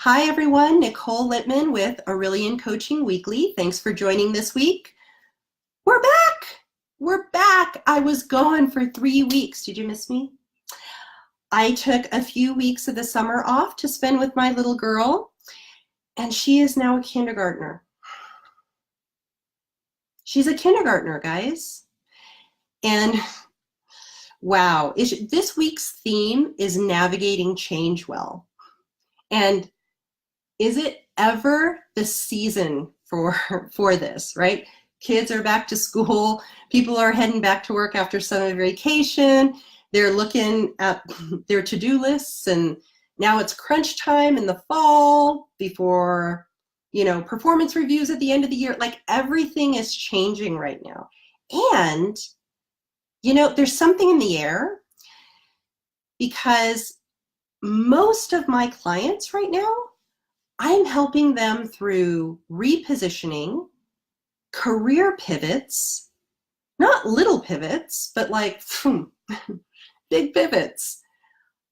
Hi everyone, Nicole Littman with Aurelian Coaching Weekly. Thanks for joining this week. We're back! We're back! I was gone for 3 weeks. Did you miss me? I took a few weeks of the summer off to spend with my little girl, and she is now a kindergartner. She's a kindergartner, guys. And wow, this week's theme is navigating change well. And is it ever the season for this, right? Kids are back to school. People are heading back to work after summer vacation. They're looking at their to-do lists, and now it's crunch time in the fall before, performance reviews at the end of the year. Like, everything is changing right now. And, there's something in the air because most of my clients right now, I'm helping them through repositioning, career pivots, not little pivots, but like big pivots,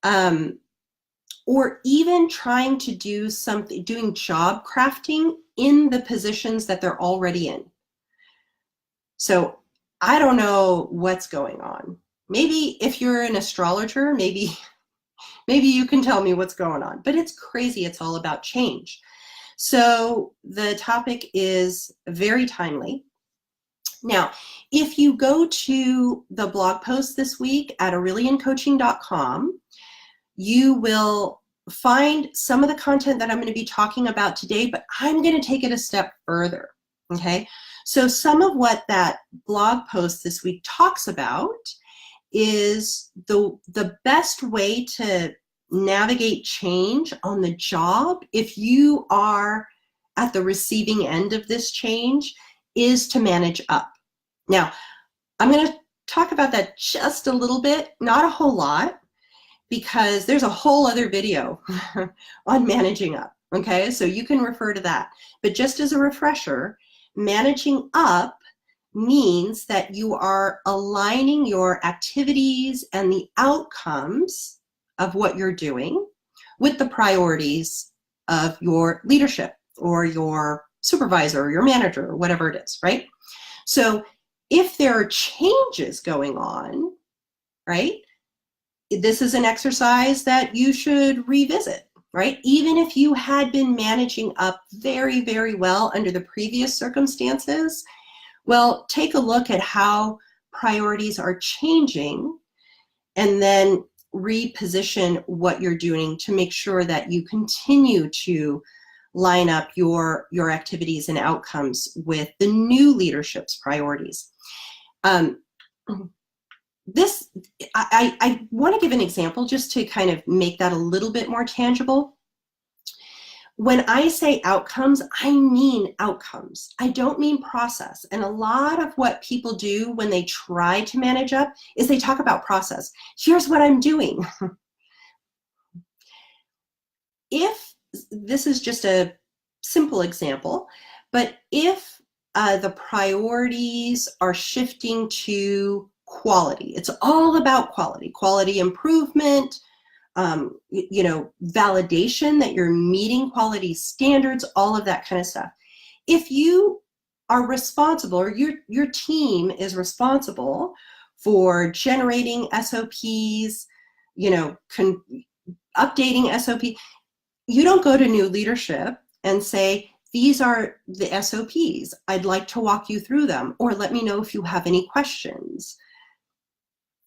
or even trying to do something, doing job crafting in the positions that they're already in. So I don't know what's going on. Maybe if you're an astrologer, maybe you can tell me what's going on, but it's crazy. It's all about change. So the topic is very timely. Now, if you go to the blog post this week at aureliancoaching.com, you will find some of the content that I'm going to be talking about today, but I'm going to take it a step further. Okay. So some of what that blog post this week talks about is the best way to navigate change on the job, if you are at the receiving end of this change, is to manage up. Now, I'm going to talk about that just a little bit, not a whole lot, because there's a whole other video on managing up. Okay, so you can refer to that. But just as a refresher, managing up means that you are aligning your activities and the outcomes of what you're doing with the priorities of your leadership or your supervisor or your manager or whatever it is, right? So if there are changes going on, right, this is an exercise that you should revisit, right? Even if you had been managing up very, very well under the previous circumstances, well, take a look at how priorities are changing and then reposition what you're doing to make sure that you continue to line up your activities and outcomes with the new leadership's priorities. I want to give an example just to kind of make that a little bit more tangible. When I say outcomes, I mean outcomes. I don't mean process. And a lot of what people do when they try to manage up is they talk about process. Here's what I'm doing. If this is just a simple example, but if the priorities are shifting to quality, it's all about quality improvement, validation that you're meeting quality standards, all of that kind of stuff. If you are responsible, or your team is responsible for generating SOPs, updating SOP, you don't go to new leadership and say, these are the SOPs. I'd like to walk you through them, or let me know if you have any questions.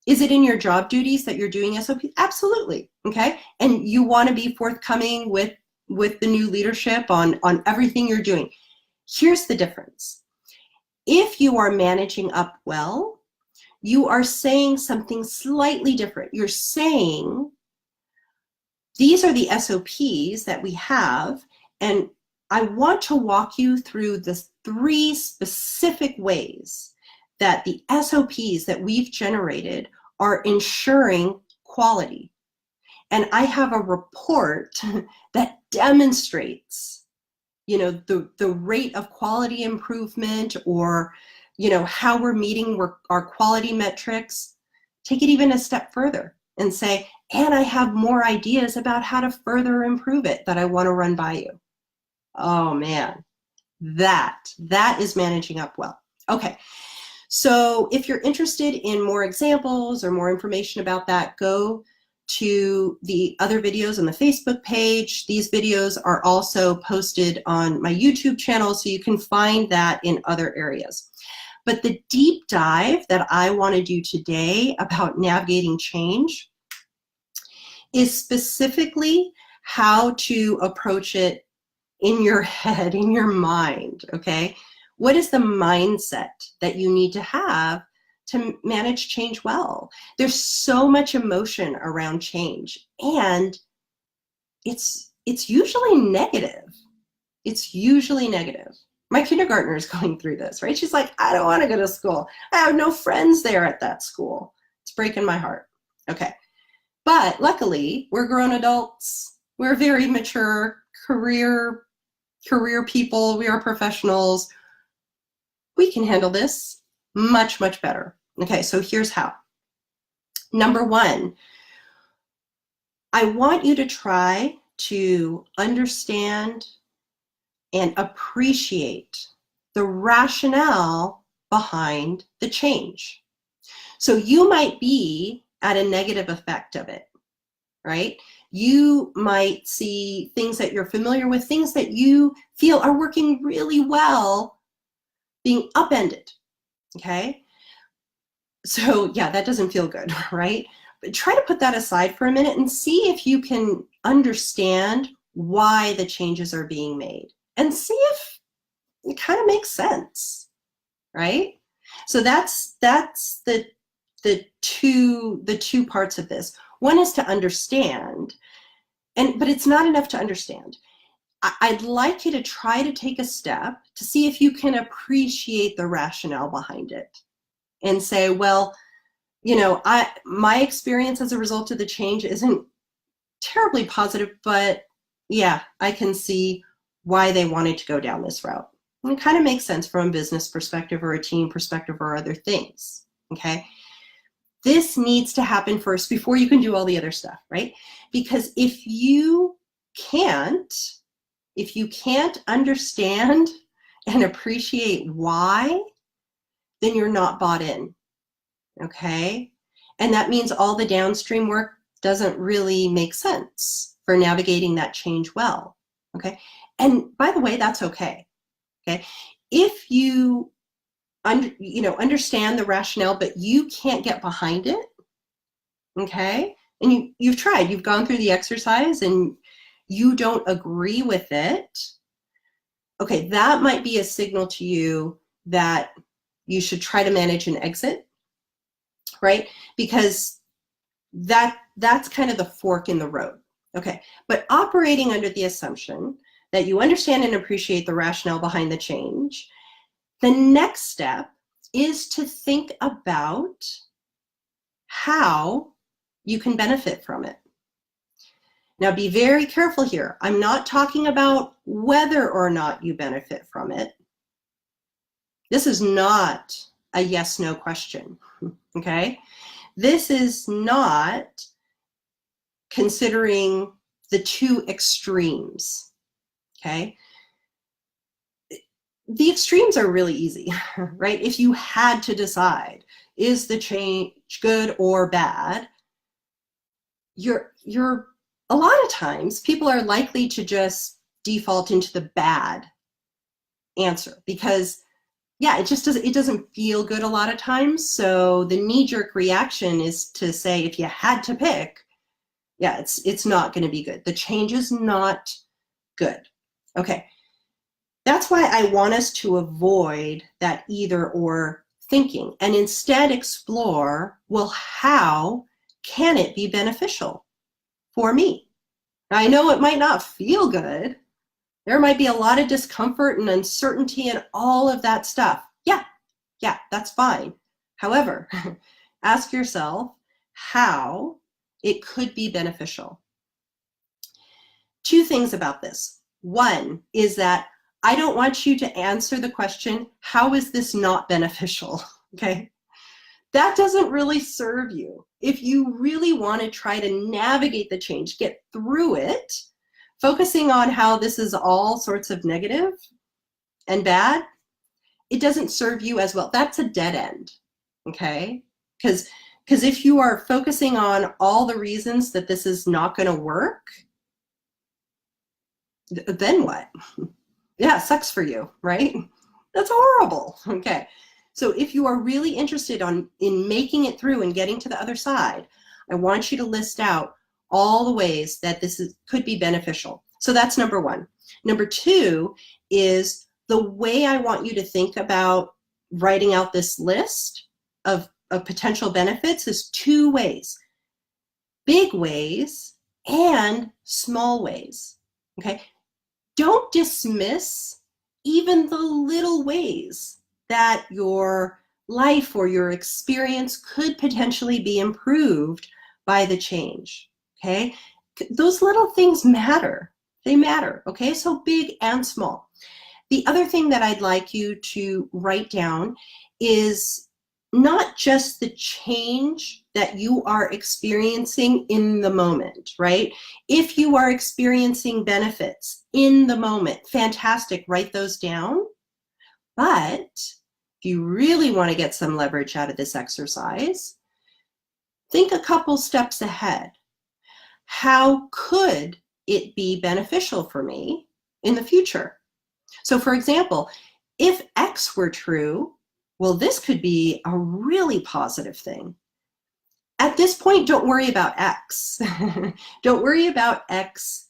Is it in your job duties that you're doing SOPs? Absolutely, okay? And you want to be forthcoming with the new leadership on everything you're doing. Here's the difference. If you are managing up well, you are saying something slightly different. You're saying, these are the SOPs that we have, and I want to walk you through the 3 specific ways that the SOPs that we've generated are ensuring quality. And I have a report that demonstrates, the rate of quality improvement, or, how we're meeting our quality metrics. Take it even a step further and say, and I have more ideas about how to further improve it that I want to run by you. Oh man, that is managing up well. Okay, so if you're interested in more examples or more information about that, go to the other videos on the Facebook page. These videos are also posted on my YouTube channel, so you can find that in other areas. But the deep dive that I want to do today about navigating change is specifically how to approach it in your head, in your mind, okay? What is the mindset that you need to have to manage change well? There's so much emotion around change, and it's usually negative. It's usually negative. My kindergartner is going through this, right? She's like, I don't want to go to school. I have no friends there at that school. It's breaking my heart. Okay. But luckily, we're grown adults. We're very mature career people. We are professionals. We can handle this much, much better. Okay, so here's how. Number one, I want you to try to understand and appreciate the rationale behind the change. So you might be at a negative effect of it, right? You might see things that you're familiar with, things that you feel are working really well, being upended, okay? So yeah, that doesn't feel good, right? But try to put that aside for a minute and see if you can understand why the changes are being made and see if it kind of makes sense, right? So that's the two parts of this. One is to understand, but it's not enough to understand. I'd like you to try to take a step to see if you can appreciate the rationale behind it and say, well, you know, my experience as a result of the change isn't terribly positive, but yeah, I can see why they wanted to go down this route. And it kind of makes sense from a business perspective or a team perspective or other things, okay? This needs to happen first before you can do all the other stuff, right? Because if you can't understand and appreciate why, then you're not bought in, okay? And that means all the downstream work doesn't really make sense for navigating that change well, okay? And by the way, that's okay, okay? If you understand the rationale, but you can't get behind it, okay? And you've tried, you've gone through the exercise and you don't agree with it, okay, that might be a signal to you that you should try to manage an exit, right? Because that's kind of the fork in the road, okay? But operating under the assumption that you understand and appreciate the rationale behind the change, the next step is to think about how you can benefit from it. Now be very careful here. I'm not talking about whether or not you benefit from it. This is not a yes/no question, okay? This is not considering the two extremes, okay? The extremes are really easy, right? If you had to decide, is the change good or bad, you're a lot of times people are likely to just default into the bad answer because yeah, it doesn't feel good a lot of times. So the knee-jerk reaction is to say, if you had to pick, yeah, it's not going to be good. The change is not good. Okay. That's why I want us to avoid that either or thinking and instead explore, well, how can it be beneficial for me? Now, I know it might not feel good. There might be a lot of discomfort and uncertainty and all of that stuff. Yeah, that's fine. However, ask yourself how it could be beneficial. Two things about this. One is that I don't want you to answer the question, how is this not beneficial? Okay. That doesn't really serve you. If you really want to try to navigate the change, get through it, focusing on how this is all sorts of negative and bad, it doesn't serve you as well. That's a dead end, okay? Because if you are focusing on all the reasons that this is not going to work, then what? Yeah, it sucks for you, right? That's horrible, okay? So if you are really interested in making it through and getting to the other side, I want you to list out all the ways that could be beneficial. So that's number one. Number two is the way I want you to think about writing out this list of potential benefits is two ways: big ways and small ways, okay? Don't dismiss even the little ways that your life or your experience could potentially be improved by the change, okay? Those little things matter. They matter, okay? So big and small. The other thing that I'd like you to write down is not just the change that you are experiencing in the moment, right? If you are experiencing benefits in the moment, fantastic, write those down. But if you really want to get some leverage out of this exercise, think a couple steps ahead. How could it be beneficial for me in the future? So for example, if X were true, well, this could be a really positive thing. At this point, don't worry about X. Don't worry about X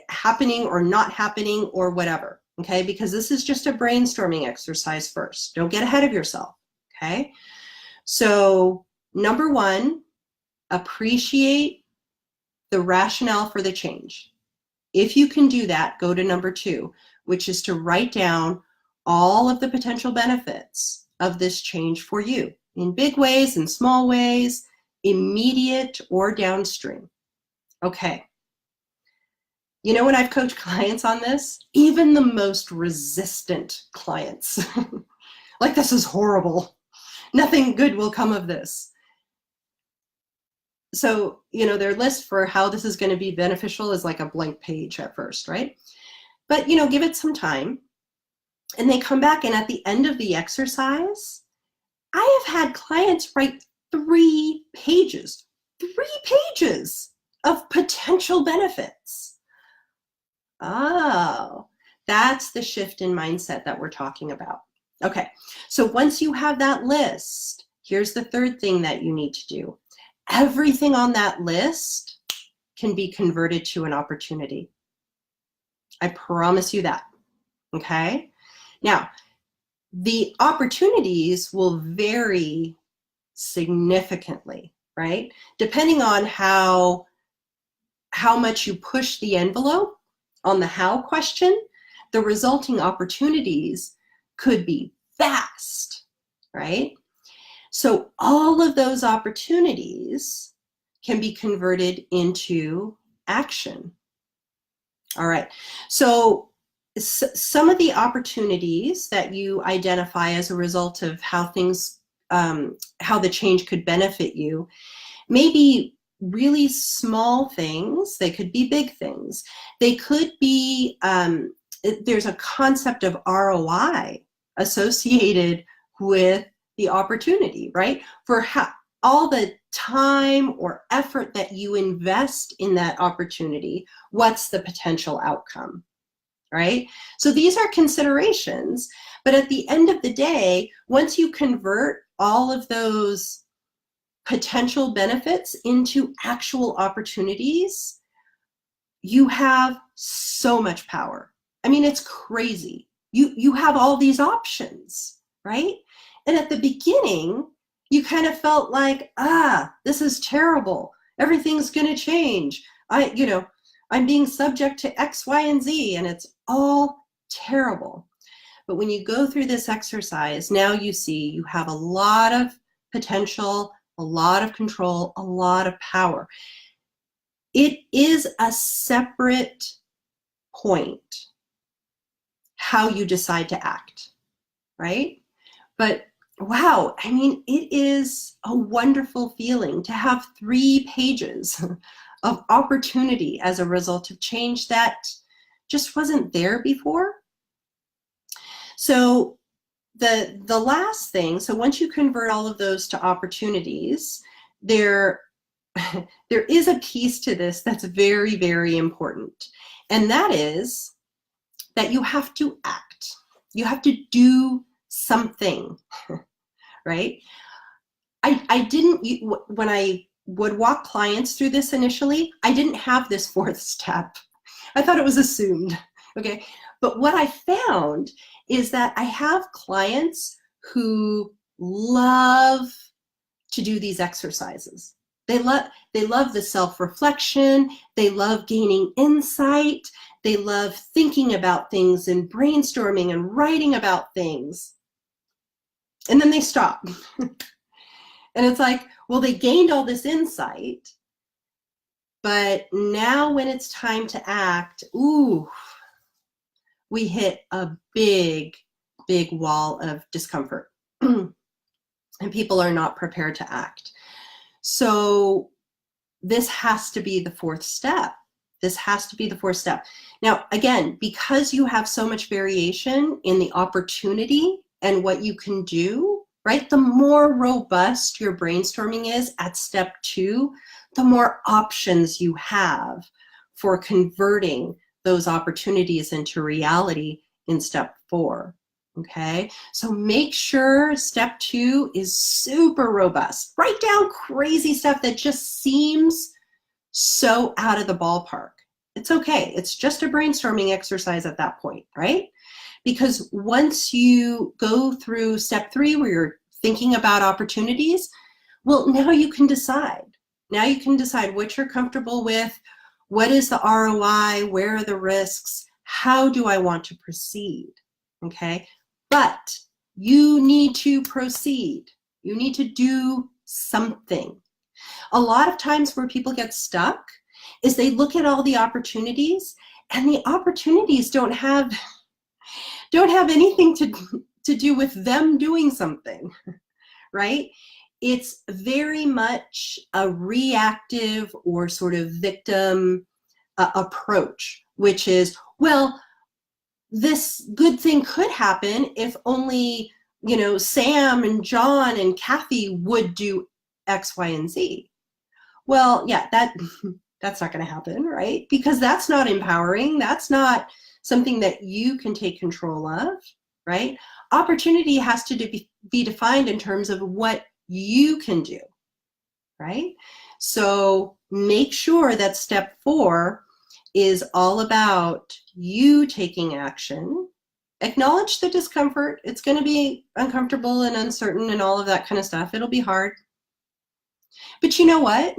happening or not happening or whatever, okay? Because this is just a brainstorming exercise first. Don't get ahead of yourself, okay? So number one, appreciate the rationale for the change. If you can do that, go to number two, which is to write down all of the potential benefits of this change for you in big ways and small ways, immediate or downstream. Okay. You know, when I've coached clients on this, even the most resistant clients, like, this is horrible. Nothing good will come of this. So, you know, their list for how this is going to be beneficial is like a blank page at first, right? But, you know, give it some time. And they come back, and at the end of the exercise, I have had clients write 3 pages of potential benefits. Oh, that's the shift in mindset that we're talking about. Okay, so once you have that list, here's the third thing that you need to do. Everything on that list can be converted to an opportunity. I promise you that, okay? Now, the opportunities will vary significantly, right? Depending on how much you push the envelope on the how question, the resulting opportunities could be vast, right? So all of those opportunities can be converted into action. All right, so some of the opportunities that you identify as a result of how things, how the change could benefit you, may be really small things. They could be big things. They could be, there's a concept of ROI associated with the opportunity, right? For all the time or effort that you invest in that opportunity, what's the potential outcome, right? So these are considerations, but at the end of the day, once you convert all of those potential benefits into actual opportunities, you have so much power. I mean, it's crazy. You have all these options, right? And at the beginning, you kind of felt like, this is terrible. Everything's going to change. I'm being subject to X, Y, and Z, and it's all terrible. But when you go through this exercise, now you see you have a lot of potential, a lot of control, a lot of power. It is a separate point how you decide to act, right? But wow, I mean, it is a wonderful feeling to have 3 pages of opportunity as a result of change that just wasn't there before. So the last thing, so once you convert all of those to opportunities, there there is a piece to this that's very, very important. And that is that you have to act. You have to do something, right? I didn't, when I would walk clients through this initially, I didn't have this 4th step. I thought it was assumed, okay? But what I found is that I have clients who love to do these exercises. They love the self-reflection. They love gaining insight. They love thinking about things and brainstorming and writing about things. And then they stop. And it's like, well, they gained all this insight, but now when it's time to act, ooh, we hit a big, big wall of discomfort. And people are not prepared to act. So this has to be the 4th step. This has to be the 4th step. Now, again, because you have so much variation in the opportunity and what you can do, right? The more robust your brainstorming is at step 2, the more options you have for converting those opportunities into reality in step 4. Okay, so make sure step 2 is super robust. Write down crazy stuff that just seems so out of the ballpark. It's okay. It's just a brainstorming exercise at that point, right? Because once you go through step 3 where you're thinking about opportunities, well, now you can decide. Now you can decide what you're comfortable with, what is the ROI, where are the risks, how do I want to proceed, okay? But you need to proceed. You need to do something. A lot of times where people get stuck is they look at all the opportunities and the opportunities don't have anything to do with them doing something, right? It's very much a reactive or sort of victim approach, which is, well, this good thing could happen if only, Sam and John and Kathy would do X, Y, and Z. Well, yeah, that's not going to happen, right? Because that's not empowering. That's not something that you can take control of, right? Opportunity has to be defined in terms of what you can do, right? So make sure that step 4 is all about you taking action. Acknowledge the discomfort. It's going to be uncomfortable and uncertain and all of that kind of stuff. It'll be hard. But you know what?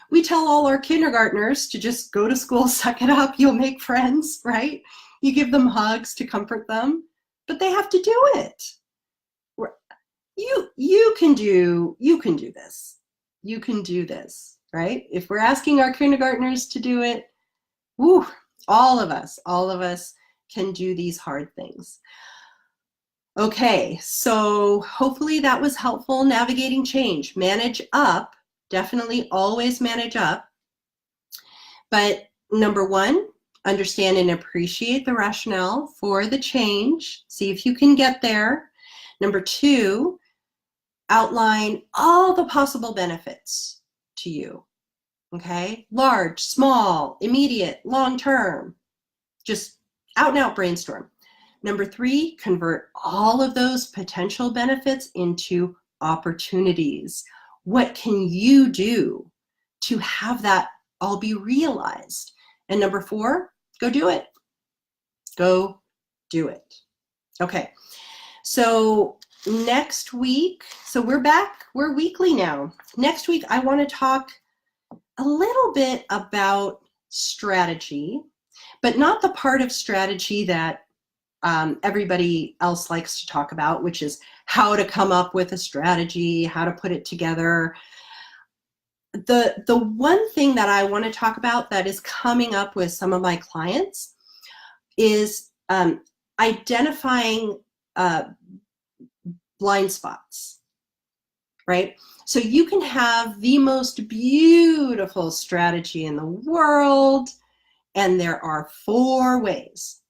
We tell all our kindergartners to just go to school, suck it up, you'll make friends, right? You give them hugs to comfort them, but they have to do it. You can do this. You can do this, right? If we're asking our kindergartners to do it, woo, all of us can do these hard things. Okay, so hopefully that was helpful. Navigating change. Manage up. Definitely always manage up. But number 1, understand and appreciate the rationale for the change. See if you can get there. Number 2, outline all the possible benefits to you. Okay? Large, small, immediate, long-term. Just out and out brainstorm. Number 3, convert all of those potential benefits into opportunities. What can you do to have that all be realized? And number 4, go do it. Go do it. Okay, so next week, so we're back, we're weekly now. Next week, I want to talk a little bit about strategy, but not the part of strategy that everybody else likes to talk about, which is how to come up with a strategy, how to put it together. The one thing that I want to talk about that is coming up with some of my clients is identifying blind spots. right? So you can have the most beautiful strategy in the world, and there are four ways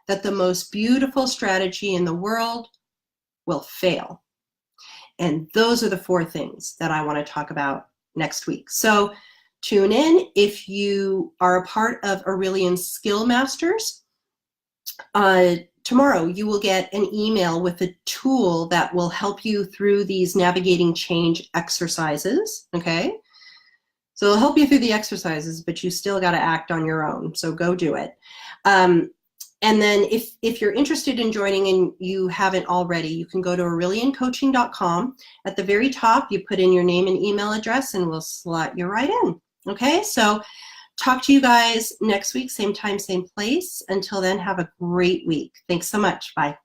that the most beautiful strategy in the world will fail. And those are the four things that I want to talk about next week. So tune in. If you are a part of Aurelian Skill Masters, tomorrow you will get an email with a tool that will help you through these navigating change exercises, okay? So it'll help you through the exercises, but you still got to act on your own. So go do it. And then if you're interested in joining and you haven't already, you can go to aureliancoaching.com. At the very top, you put in your name and email address and we'll slot you right in. Okay, so talk to you guys next week, same time, same place. Until then, have a great week. Thanks so much. Bye.